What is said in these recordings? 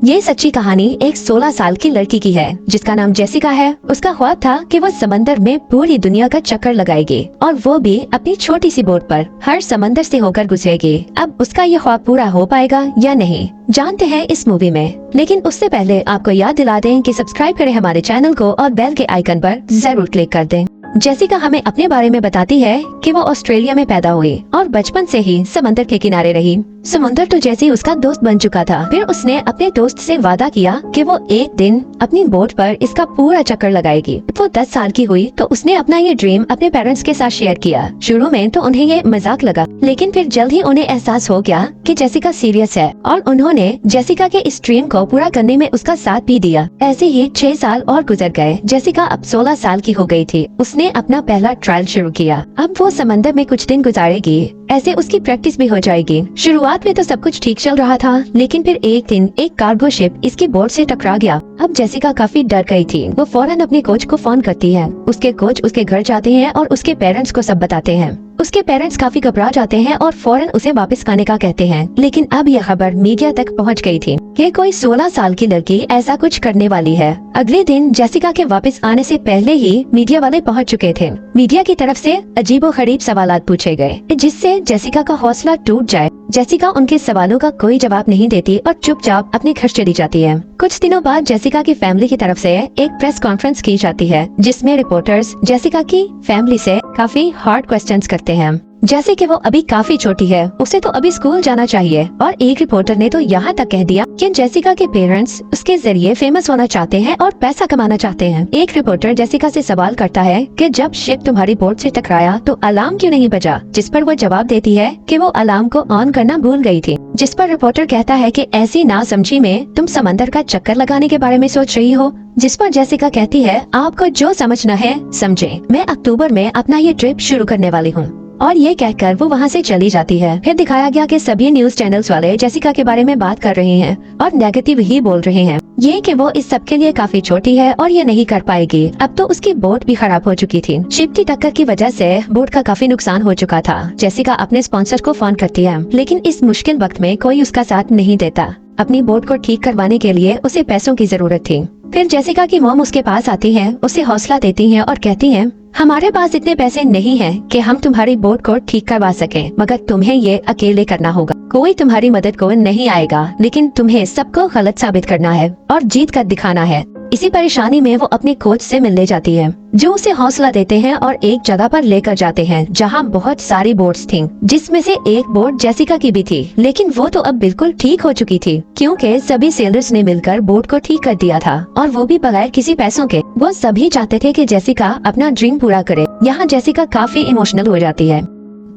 ये सच्ची कहानी एक 16 साल की लड़की की है जिसका नाम जेसिका है। उसका ख्वाब था कि वो समंदर में पूरी दुनिया का चक्कर लगाएगी और वो भी अपनी छोटी सी बोट पर हर समंदर से होकर गुजरेगी। अब उसका ये ख्वाब पूरा हो पाएगा या नहीं, जानते हैं इस मूवी में। लेकिन उससे पहले आपको याद दिला दें कि सब्सक्राइब करें हमारे चैनल को और बेल के आइकन पर जरूर क्लिक कर दें। जेसिका हमें अपने बारे में बताती है कि वो ऑस्ट्रेलिया में पैदा हुई और बचपन से ही समंदर के किनारे रही। समुंदर तो जैसे उसका दोस्त बन चुका था। फिर उसने अपने दोस्त से वादा किया कि वो एक दिन अपनी बोट पर इसका पूरा चक्कर लगाएगी। वो 10 साल की हुई तो उसने अपना ये ड्रीम अपने पेरेंट्स के साथ शेयर किया। शुरू में तो उन्हें ये मजाक लगा, लेकिन फिर जल्द ही उन्हें एहसास हो गया कि जेसिका सीरियस है और उन्होंने जेसिका के इस ड्रीम को पूरा करने में उसका साथ भी दिया। ऐसे ही 6 साल और गुजर गए। जेसिका अब 16 साल की हो गई थी। उसने अपना पहला ट्रायल शुरू किया। अब वो समंदर में कुछ दिन गुजारेगी, ऐसे उसकी प्रैक्टिस भी हो जाएगी। शुरुआत में तो सब कुछ ठीक चल रहा था, लेकिन फिर एक दिन एक कार्गो शिप इसकी बोट से टकरा गया। अब जेसिका काफी डर गई थी। वो फौरन अपने कोच को फोन करती है। उसके कोच उसके घर जाते हैं और उसके पेरेंट्स को सब बताते हैं। उसके पेरेंट्स काफी घबरा जाते हैं और फौरन उसे वापस आने का कहते हैं। लेकिन अब यह खबर मीडिया तक पहुंच गई थी कि कोई 16 साल की लड़की ऐसा कुछ करने वाली है। अगले दिन जेसिका के वापस आने से पहले ही मीडिया वाले पहुंच चुके थे। मीडिया की तरफ से अजीबोगरीब सवालात पूछे गए जिससे जेसिका का हौसला टूट जाए। जेसिका उनके सवालों का कोई जवाब नहीं देती और चुपचाप अपने घर चली जाती है। कुछ दिनों बाद जेसिका की फैमिली की तरफ से एक प्रेस कॉन्फ्रेंस की जाती है जिसमें रिपोर्टर्स जेसिका की फैमिली से काफी हार्ड क्वेश्चंस करते हैं, जैसे कि वो अभी काफी छोटी है, उसे तो अभी स्कूल जाना चाहिए। और एक रिपोर्टर ने तो यहाँ तक कह दिया कि जेसिका के पेरेंट्स उसके जरिए फेमस होना चाहते हैं और पैसा कमाना चाहते हैं। एक रिपोर्टर जेसिका से सवाल करता है कि जब शिप तुम्हारी बोट से टकराया तो अलार्म क्यों नहीं बजा, जिस पर वो जवाब देती है कि वो अलार्म को ऑन करना भूल गई थी। जिस पर रिपोर्टर कहता है कि ऐसी नासमझी में तुम समंदर का चक्कर लगाने के बारे में सोच रही हो। जिस पर जेसिका कहती है, आपको जो समझना है समझे, मैं अक्टूबर में अपना ये ट्रिप शुरू करने वाली हूँ। और ये कहकर वो वहाँ से चली जाती है। फिर दिखाया गया कि सभी न्यूज चैनल्स वाले जेसिका के बारे में बात कर रहे हैं और नेगेटिव ही बोल रहे हैं, ये कि वो इस सब के लिए काफी छोटी है और ये नहीं कर पाएगी। अब तो उसकी बोट भी खराब हो चुकी थी। शिप की टक्कर की वजह से बोट का काफी नुकसान हो चुका था। जेसिका अपने स्पॉन्सर को फोन करती है, लेकिन इस मुश्किल वक्त में कोई उसका साथ नहीं देता। अपनी बोट को ठीक करवाने के लिए उसे पैसों की जरूरत थी। फिर जेसिका की मॉम उसके पास आती है, उसे हौसला देती है और कहती है, हमारे पास इतने पैसे नहीं हैं कि हम तुम्हारी बोट को ठीक करवा सकें, मगर तुम्हें ये अकेले करना होगा। कोई तुम्हारी मदद को नहीं आएगा, लेकिन तुम्हें सबको गलत साबित करना है और जीत कर दिखाना है। इसी परेशानी में वो अपने कोच से मिलने जाती है, जो उसे हौसला देते हैं और एक जगह पर लेकर जाते हैं जहां बहुत सारी बोट्स थीं, जिसमें से एक बोट जेसिका की भी थी। लेकिन वो तो अब बिल्कुल ठीक हो चुकी थी क्योंकि सभी सेलर्स ने मिलकर बोट को ठीक कर दिया था, और वो भी बगैर किसी पैसों के। वो सभी चाहते थे कि जेसिका अपना ड्रीम पूरा करे। यहाँ जेसिका काफी इमोशनल हो जाती है।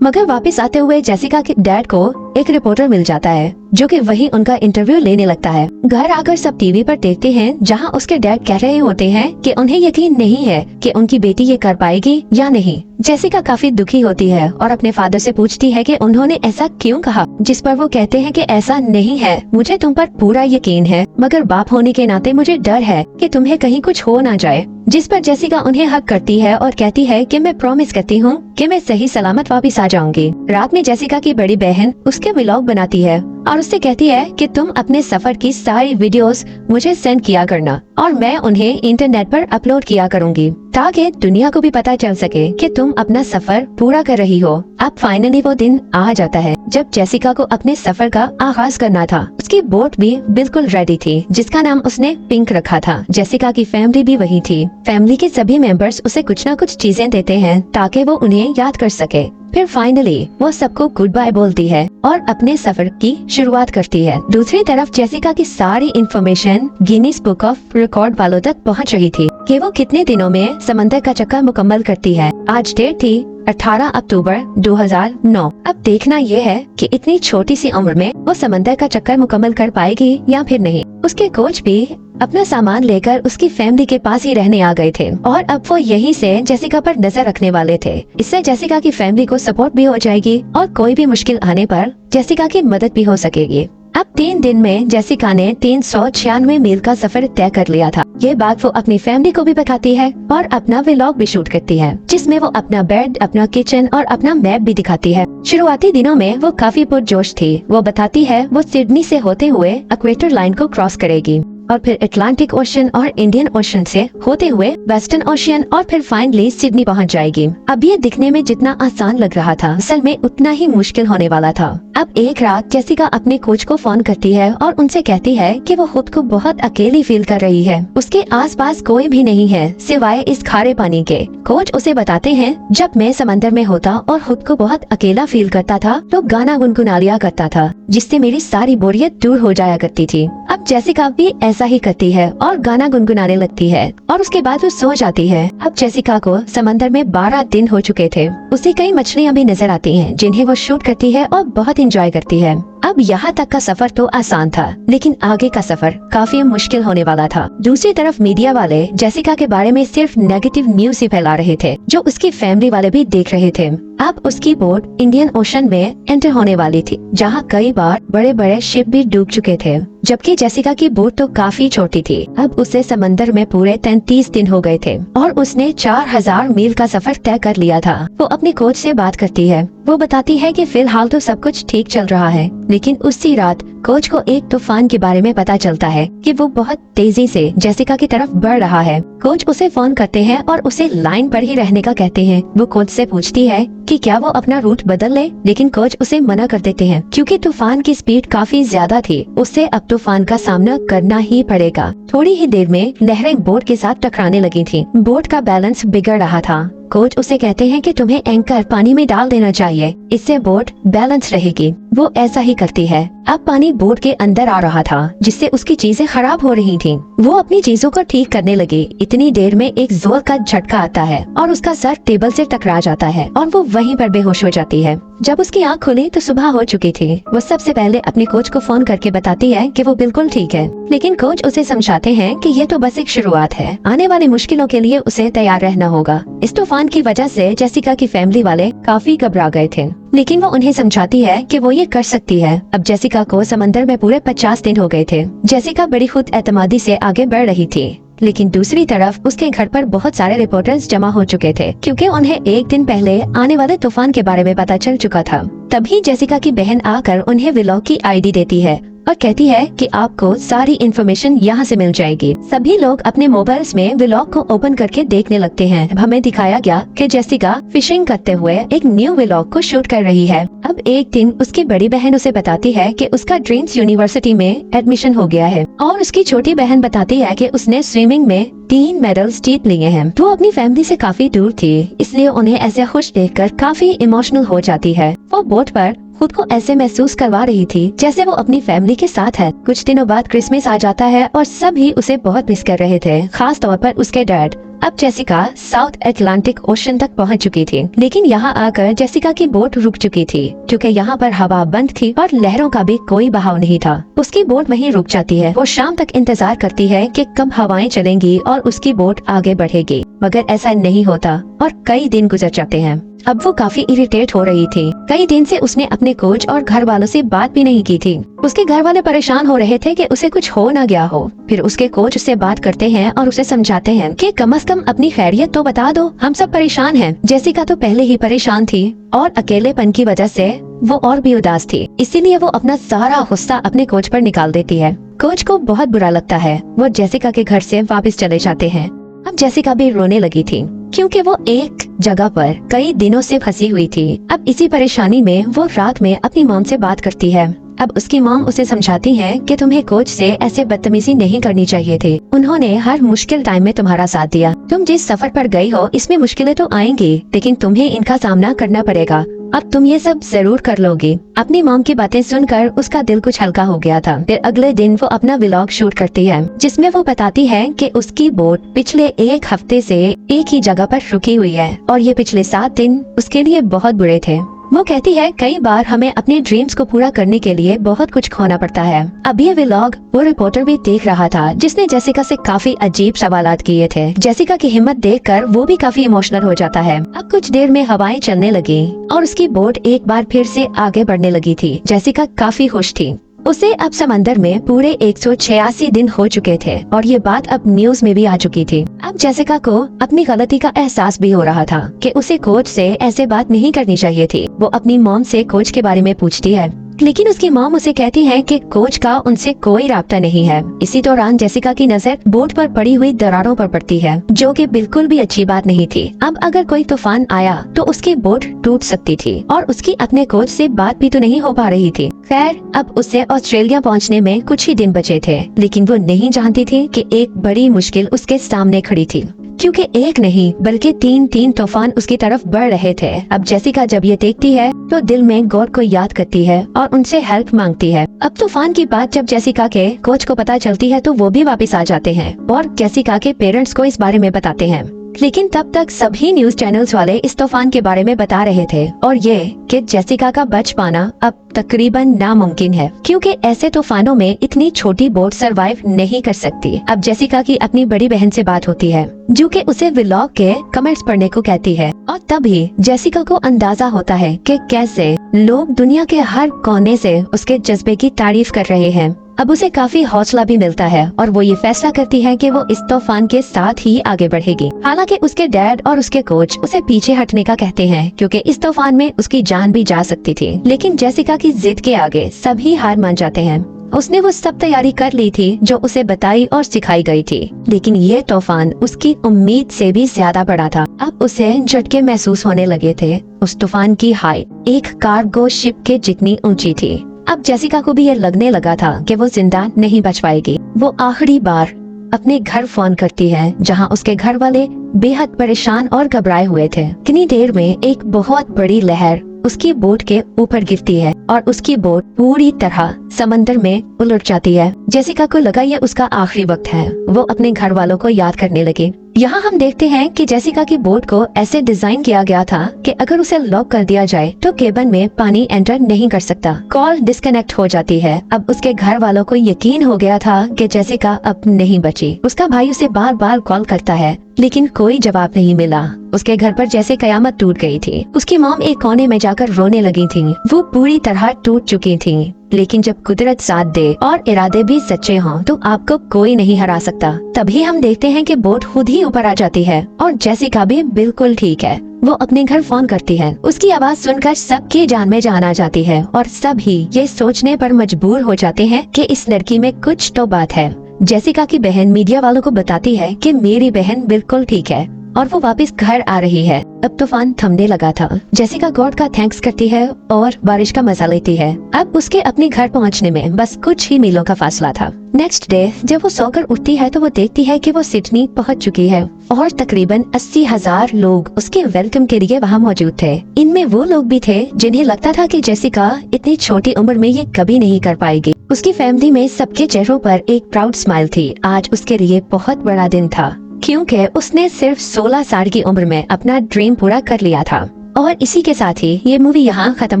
मगर वापस आते हुए जेसिका के डैड को एक रिपोर्टर मिल जाता है जो कि वही उनका इंटरव्यू लेने लगता है। घर आकर सब टीवी पर देखते हैं जहां उसके डैड कह रहे होते हैं कि उन्हें यकीन नहीं है कि उनकी बेटी ये कर पाएगी या नहीं। जेसिका काफी दुखी होती है और अपने फादर से पूछती है कि उन्होंने ऐसा क्यों कहा, जिस पर वो कहते हैं कि ऐसा नहीं है, मुझे तुम पर पूरा यकीन है, मगर बाप होने के नाते मुझे डर है कि तुम्हें कहीं कुछ हो ना जाए। जिस पर जेसिका उन्हें हक करती है और कहती है कि मैं प्रॉमिस करती हूँ कि मैं सही सलामत वापस आ जाऊंगी। रात में जेसिका की बड़ी बहन उसके व्लॉग बनाती है और उससे कहती है कि तुम अपने सफर की सारी वीडियोस मुझे सेंड किया करना और मैं उन्हें इंटरनेट पर अपलोड किया करूंगी, ताकि दुनिया को भी पता चल सके कि तुम अपना सफर पूरा कर रही हो। अब फाइनली वो दिन आ जाता है जब जेसिका को अपने सफर का आगाज करना था। उसकी बोट भी बिल्कुल रेडी थी, जिसका नाम उसने पिंक रखा था। जेसिका की फैमिली भी वही थी। फैमिली के सभी मेंबर्स उसे कुछ न कुछ चीजें देते हैं ताकि वो उन्हें याद कर सके। फिर फाइनली वो सबको गुड बाय बोलती है और अपने सफर की शुरुआत करती है। दूसरी तरफ जेसिका की सारी information Guinness book of record वालों तक पहुंच रही थी कि वो कितने दिनों में समंदर का चक्कर मुकम्मल करती है। आज डेट थी 18 अक्टूबर 2009। अब देखना ये है कि इतनी छोटी सी उम्र में वो समंदर का चक्कर मुकम्मल कर पाएगी या फिर नहीं। उसके कोच भी अपना सामान लेकर उसकी फैमिली के पास ही रहने आ गए थे और अब वो यहीं से जेसिका पर नजर रखने वाले थे। इससे जेसिका की फैमिली को सपोर्ट भी हो जाएगी और कोई भी मुश्किल आने पर जेसिका की मदद भी हो सकेगी। अब 3 दिन में जेसिका ने 396 मील का सफर तय कर लिया था, ये बात वो अपनी फैमिली को भी बताती है और अपना व्लॉग भी शूट करती है, जिसमें वो अपना बेड, अपना किचन और अपना मैप भी दिखाती है। शुरुआती दिनों में वो काफी पुरजोश थी। वो बताती है वो सिडनी से होते हुए इक्वेटर लाइन को क्रॉस करेगी और फिर अटलांटिक ओशन और इंडियन ओशन से होते हुए वेस्टर्न ओशन और फिर फाइनली सिडनी पहुंच जाएगी। अब ये दिखने में जितना आसान लग रहा था, असल में उतना ही मुश्किल होने वाला था। अब एक रात जेसिका अपने कोच को फोन करती है और उनसे कहती है कि वो खुद को बहुत अकेली फील कर रही है। उसके आसपास कोई भी नहीं है सिवाय इस खारे पानी के। कोच उसे बताते हैं, जब मैं समंदर में होता और खुद को बहुत अकेला फील करता था तो गाना गुनगुना लिया करता था, जिससे मेरी सारी बोरियत दूर हो जाया करती थी। अब जेसिका भी ऐसा ही करती है और गाना गुनगुनाने लगती है और उसके बाद वो सो जाती है। अब जेसिका को समंदर में 12 दिन हो चुके थे। उसे कई मछलियाँ भी नजर आती हैं, जिन्हें वो शूट करती है और बहुत एंजॉय करती है। अब यहाँ तक का सफर तो आसान था, लेकिन आगे का सफर काफी मुश्किल होने वाला था। दूसरी तरफ मीडिया वाले जेसिका के बारे में सिर्फ नेगेटिव न्यूज ही फैला रहे थे, जो उसकी फैमिली वाले भी देख रहे थे। अब उसकी बोट इंडियन ओशन में एंटर होने वाली थी, जहाँ कई बार बड़े बड़े शिप भी डूब चुके थे, जबकि जेसिका की बोट तो काफी छोटी थी। अब उसे समंदर में पूरे 33 दिन हो गए थे और उसने 4000 मील का सफर तय कर लिया था। वो अपने कोच से बात करती है। वो बताती है कि फिलहाल तो सब कुछ ठीक चल रहा है, लेकिन उसी रात कोच को एक तूफान के बारे में पता चलता है कि वो बहुत तेजी से जेसिका की तरफ बढ़ रहा है। कोच उसे फोन करते हैं और उसे लाइन पर ही रहने का कहते हैं। वो कोच से पूछती है कि क्या वो अपना रूट बदल ले, लेकिन कोच उसे मना कर देते हैं क्योंकि तूफान की स्पीड काफी ज्यादा थी। उससे अब तूफान का सामना करना ही पड़ेगा। थोड़ी ही देर में लहरें बोट के साथ टकराने लगी थी। बोट का बैलेंस बिगड़ रहा था। कोच उसे कहते हैं कि तुम्हें एंकर पानी में डाल देना चाहिए, इससे बोट बैलेंस रहेगी। वो ऐसा ही करती है। अब पानी बोट के अंदर आ रहा था, जिससे उसकी चीजें खराब हो रही थीं। वो अपनी चीजों को ठीक करने लगी। इतनी देर में एक जोर का झटका आता है और उसका सर टेबल से टकरा जाता है और वो वहीं पर बेहोश हो जाती है। जब उसकी आँख खुली तो सुबह हो चुकी थी। वो सबसे पहले अपने कोच को फोन करके बताती है कि वो बिल्कुल ठीक है, लेकिन कोच उसे समझाते हैं कि ये तो बस एक शुरुआत है, आने वाली मुश्किलों के लिए उसे तैयार रहना होगा। इस तूफान की वजह से जेसिका की फैमिली वाले काफी घबरा गए थे, लेकिन वो उन्हें समझाती है कि वो ये कर सकती है। अब जेसिका को समंदर में पूरे 50 दिन हो गए थे। जेसिका बड़ी खुद एतमादी से आगे बढ़ रही थी, लेकिन दूसरी तरफ उसके घर पर बहुत सारे रिपोर्टर्स जमा हो चुके थे, क्योंकि उन्हें एक दिन पहले आने वाले तूफान के बारे में पता चल चुका था। तभी जेसिका की बहन आकर उन्हें व्लॉग की आईडी देती है और कहती है कि आपको सारी इन्फॉर्मेशन यहाँ से मिल जाएगी। सभी लोग अपने मोबाइल्स में व्लॉग को ओपन करके देखने लगते हैं। हमें दिखाया गया कि जेसिका फिशिंग करते हुए एक न्यू व्लॉग को शूट कर रही है। अब एक दिन उसकी बड़ी बहन उसे बताती है कि उसका ड्रीम्स यूनिवर्सिटी में एडमिशन हो गया है और उसकी छोटी बहन बताती है कि उसने स्विमिंग में 3 मेडल्स जीत लिए हैं। वो अपनी फैमिली से काफी दूर थी, इसलिए उन्हें ऐसे खुश देखकर काफी इमोशनल हो जाती है। वो बोट पर खुद को ऐसे महसूस करवा रही थी जैसे वो अपनी फैमिली के साथ है। कुछ दिनों बाद क्रिसमस आ जाता है और सभी उसे बहुत मिस कर रहे थे, खास तौर पर उसके डैड। अब जेसिका साउथ अटलांटिक ओशन तक पहुंच चुकी थी, लेकिन यहाँ आकर जेसिका की बोट रुक चुकी थी क्योंकि यहाँ पर हवा बंद थी और लहरों का भी कोई बहाव नहीं था। उसकी बोट वहीं रुक जाती है। वो शाम तक इंतजार करती है कि कब हवाएं चलेंगी और उसकी बोट आगे बढ़ेगी, मगर ऐसा नहीं होता और कई दिन गुजर जाते हैं। अब वो काफी इरिटेट हो रही थी। कई दिन से उसने अपने कोच और घर वालों से बात भी नहीं की थी। उसके घर वाले परेशान हो रहे थे कि उसे कुछ हो ना गया हो। फिर उसके कोच उससे बात करते हैं और उसे समझाते हैं कि कम से कम अपनी खैरियत तो बता दो, हम सब परेशान हैं। जेसिका तो पहले ही परेशान थी और अकेलेपन की वजह से वो और भी उदास थी, इसीलिए वो अपना सारा गुस्सा अपने कोच पर निकाल देती है। कोच को बहुत बुरा लगता है। वो जेसिका के घर से वापस चले जाते हैं। अब जेसिका भी रोने लगी थी क्योंकि वो एक जगह पर कई दिनों से फंसी हुई थी। अब इसी परेशानी में वो रात में अपनी मॉम से बात करती है। अब उसकी मॉम उसे समझाती है कि तुम्हें कोच से ऐसे बदतमीजी नहीं करनी चाहिए थी। उन्होंने हर मुश्किल टाइम में तुम्हारा साथ दिया। तुम जिस सफर पर गई हो इसमें मुश्किलें तो आएंगी, लेकिन तुम्हें इनका सामना करना पड़ेगा। अब तुम ये सब जरूर कर लोगी। अपनी मॉम की बातें सुनकर उसका दिल कुछ हल्का हो गया था। फिर अगले दिन वो अपना व्लॉग शूट करती है, जिसमें वो बताती है कि उसकी बोट पिछले 1 हफ्ते से एक ही जगह पर रुकी हुई है और ये पिछले 7 दिन उसके लिए बहुत बुरे थे। वो कहती है कई बार हमें अपने ड्रीम्स को पूरा करने के लिए बहुत कुछ खोना पड़ता है। अब ये व्लॉग वो रिपोर्टर भी देख रहा था, जिसने जेसिका से काफी अजीब सवालात किए थे। जेसिका की हिम्मत देखकर वो भी काफी इमोशनल हो जाता है। अब कुछ देर में हवाएं चलने लगी और उसकी बोट एक बार फिर से आगे बढ़ने लगी थी। जेसिका काफी खुश थी। उसे अब समंदर में पूरे 186 दिन हो चुके थे और ये बात अब न्यूज में भी आ चुकी थी। अब जेसिका को अपनी गलती का एहसास भी हो रहा था कि उसे कोच से ऐसे बात नहीं करनी चाहिए थी। वो अपनी मॉम से कोच के बारे में पूछती है, लेकिन उसकी मॉम उसे कहती है कि कोच का उनसे कोई राब्ता नहीं है। इसी दौरान जेसिका की नजर बोट पर पड़ी हुई दरारों पर पड़ती है, जो कि बिल्कुल भी अच्छी बात नहीं थी। अब अगर कोई तूफान आया तो उसकी बोट टूट सकती थी और उसकी अपने कोच से बात भी तो नहीं हो पा रही थी। खैर, अब उसे ऑस्ट्रेलिया पहुंचने में कुछ ही दिन बचे थे, लेकिन वो नहीं जानती थी कि एक बड़ी मुश्किल उसके सामने खड़ी थी, क्योंकि एक नहीं बल्कि तीन तूफान उसकी तरफ बढ़ रहे थे। अब जेसिका जब ये देखती है तो दिल में गॉड को याद करती है और उनसे हेल्प मांगती है। अब तूफान की बात जब जेसिका के कोच को पता चलती है तो वो भी वापस आ जाते हैं और जेसिका के पेरेंट्स को इस बारे में बताते हैं। लेकिन तब तक सभी न्यूज चैनल्स वाले इस तूफान के बारे में बता रहे थे और ये कि जेसिका का बच पाना अब तकरीबन नामुमकिन है, क्योंकि ऐसे तूफानों में इतनी छोटी बोट सरवाइव नहीं कर सकती। अब जेसिका की अपनी बड़ी बहन से बात होती है, जो कि उसे व्लॉग के कमेंट्स पढ़ने को कहती है और तभी जेसिका को अंदाजा होता है कि कैसे लोग दुनिया के हर कोने से उसके जज्बे की तारीफ कर रहे हैं। अब उसे काफी हौसला भी मिलता है और वो ये फैसला करती है कि वो इस तूफान के साथ ही आगे बढ़ेगी। हालांकि उसके डैड और उसके कोच उसे पीछे हटने का कहते हैं, क्योंकि इस तूफान में उसकी जान भी जा सकती थी। लेकिन जेसिका की जिद के आगे सभी हार मान जाते हैं। उसने वो सब तैयारी कर ली थी जो उसे बताई और सिखाई गई थी, लेकिन ये तूफान उसकी उम्मीद से भी ज्यादा बड़ा था। अब उसे झटके महसूस होने लगे थे। उस तूफान की हाइट एक कार्गो शिप के जितनी ऊंची थी। अब जेसिका को भी ये लगने लगा था कि वो जिंदा नहीं बच पाएगी। वो आखिरी बार अपने घर फोन करती है, जहां उसके घर वाले बेहद परेशान और घबराए हुए थे। इतनी देर में एक बहुत बड़ी लहर उसकी बोट के ऊपर गिरती है और उसकी बोट पूरी तरह समंदर में उलट जाती है। जेसिका को लगा ये उसका आखिरी वक्त है। वो अपने घर वालों को याद करने लगी। यहाँ हम देखते हैं कि जेसिका की बोट को ऐसे डिजाइन किया गया था कि अगर उसे लॉक कर दिया जाए तो केबन में पानी एंटर नहीं कर सकता। कॉल डिस्कनेक्ट हो जाती है। अब उसके घर वालों को यकीन हो गया था कि जेसिका अब नहीं बची। उसका भाई उसे बार बार कॉल करता है, लेकिन कोई जवाब नहीं मिला। उसके घर पर जैसे कयामत टूट गई थी। उसकी मॉम एक कोने में जाकर रोने लगी थी। वो पूरी तरह टूट चुकी थी। लेकिन जब कुदरत साथ दे और इरादे भी सच्चे हों तो आपको कोई नहीं हरा सकता। तभी हम देखते हैं कि बोट खुद ही ऊपर आ जाती है और जेसिका भी बिल्कुल ठीक है। वो अपने घर फोन करती है। उसकी आवाज सुनकर सबकी जान में जान आ जाती है और सभी ये सोचने पर मजबूर हो जाते हैं कि इस लड़की में कुछ तो बात है। जेसिका की बहन मीडिया वालों को बताती है कि मेरी बहन बिल्कुल ठीक है और वो वापस घर आ रही है। अब तूफान थमने लगा था। जेसिका गॉड का थैंक्स करती है और बारिश का मजा लेती है। अब उसके अपने घर पहुंचने में बस कुछ ही मीलों का फासला था। नेक्स्ट डे जब वो सोकर उठती है तो वो देखती है कि वो सिडनी पहुंच चुकी है और तकरीबन 80,000 लोग उसके वेलकम के लिए वहां मौजूद थे। इनमें वो लोग भी थे जिन्हें लगता था कि जेसिका इतनी छोटी उम्र में ये कभी नहीं कर पाएगी। उसकी फैमिली में सबके चेहरों पर एक प्राउड स्माइल थी। आज उसके लिए बहुत बड़ा दिन था, क्योंकि उसने सिर्फ 16 साल की उम्र में अपना ड्रीम पूरा कर लिया था। और इसी के साथ ही ये मूवी यहाँ खत्म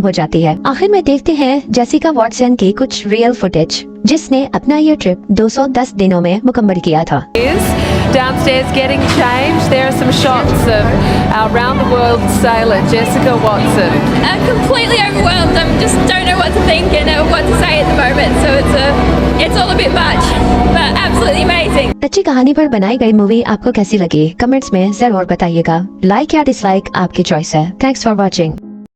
हो जाती है। आखिर में देखते हैं जेसिका वॉटसन की कुछ रियल फुटेज, जिसने अपना ये ट्रिप 210 दिनों में मुकम्मल किया था। Downstairs getting changed. There are some shots of our round the world sailor Jessica Watson. I'm completely overwhelmed. I just don't know what to think and what to say at the moment. So it's all a bit much, but absolutely amazing. अच्छी कहानी पर बनाई गई movie आपको कैसी लगी? Comments में जरूर बताइएगा। लाइक या डिसलाइक आपकी चॉइस है। Thanks for watching.